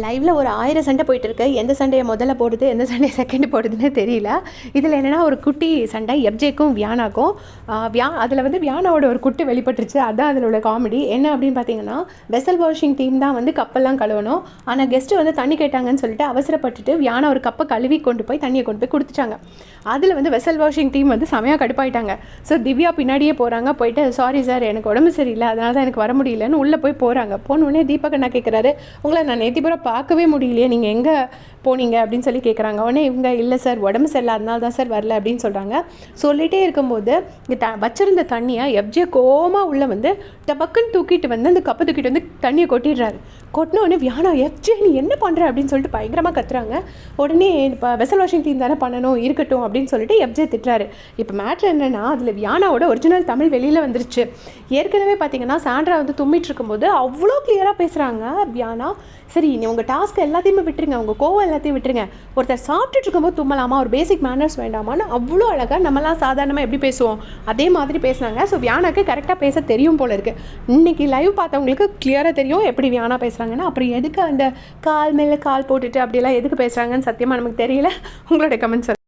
லைவ்ல ஒரு 1000 சண்டை போயிட்டுருக்கு. எந்த சண்டைய முதல்ல போடுறது, எந்த சண்டைய செகண்ட் போடுறதுன்னே தெரியல. இதில என்னன்னா ஒரு குட்டி சண்டை எஃப்ஜேக்கும் வியானாக்கும். அதில வந்து வியானாவோட ஒரு குட்டு வெளிப்பட்டுருச்சு. அதான் அதில உள்ள காமெடி. என்ன அப்படின்னு பார்த்தீங்கன்னா, வெசல் வாஷிங் டீம் தான் வந்து கப்பெல்லாம் கழுவணும். ஆனா கெஸ்ட் வந்து தண்ணி கேட்டாங்கன்னு சொல்லிட்டு அவசரப்பட்டுட்டு வியானா ஒரு கப்ப கழுவி கொண்டு போய் தண்ணிய கொண்டு போய் குடுத்துட்டாங்க. அதில வந்து வெசல் வாஷிங் டீம் வந்து செமையா கடுப்பாயிட்டாங்க. ஸோ திவ்யா பின்னாடியே போறாங்க. போயிட்டு சாரி சார் எனக்கு உடம்பு சரியில்ல. அதனால தான் எனக்கு வர முடியலன்னு உள்ள போய் போறாங்க. போனோனே தீபக் அண்ணா கேட்குறாரு, உங்கள நான் நேத்தி பூரா பார்க்கவே முடியலையே, நீங்கள் எங்கே போனீங்க அப்படின்னு சொல்லி கேட்குறாங்க. உடனே இவங்க இல்லை சார் உடம்பு சரியில்லை அதனால தான் சார் வரல அப்படின்னு சொல்கிறாங்க. சொல்லிகிட்டே இருக்கும்போது வச்சிருந்த தண்ணியை எஃப்ஜே கோவமாக உள்ள வந்து டபக்குன்னு தூக்கிட்டு வந்து அந்த கப்பை தூக்கிட்டு வந்து தண்ணியை கொட்டிடுறாரு. கொட்டினோடனே வியானா எஃப்ஜே நீ என்ன பண்ணுற அப்படின்னு சொல்லிட்டு பயங்கரமாக கத்துறாங்க. உடனே இப்போ வெசல் வாஷிங் டீம் தானே பண்ணணும் இருக்கட்டும் அப்படின்னு சொல்லிட்டு எஃப்ஜே திட்டுறாரு. இப்போ மேட்ரு என்னென்னா அதில் வியானாவோட ஒரிஜினல் தமிழ் வெளியில் வந்துருச்சு. ஏற்கனவே பார்த்தீங்கன்னா சாண்ட்ரா வந்து தும்மிட்டு இருக்கும்போது அவ்வளோ கிளியராக பேசுகிறாங்க வியானா. சரி நீ உங்கள் டாஸ்க்கு எல்லாத்தையுமே விட்டுருங்க, உங்கள் கோவம் எல்லாத்தையும் விட்டுருங்க, ஒருத்தர் சாப்பிட்டுட்டு இருக்கும்போது தும்மலாமா, ஒரு பேசிக் மேனர்ஸ் வேண்டாமான்னு அவ்வளோ அழகாக நம்மலாம் சாதாரணமாக எப்படி பேசுவோம் அதே மாதிரி பேசுனாங்க. ஸோ வியானாக்கு கரெக்டாக பேச தெரியும் போல இருக்குது. இன்றைக்கி லைவ் பார்த்தவங்களுக்கு கிளியராக தெரியும் எப்படி வியானா பேசுகிறாங்கன்னா. அப்புறம் எதுக்கு அந்த கால் மேலே கால் போட்டுட்டு அப்படியெல்லாம் எதுக்கு பேசுகிறாங்கன்னு சத்தியமாக நமக்கு தெரியல. உங்களோட கமெண்ட்ஸ்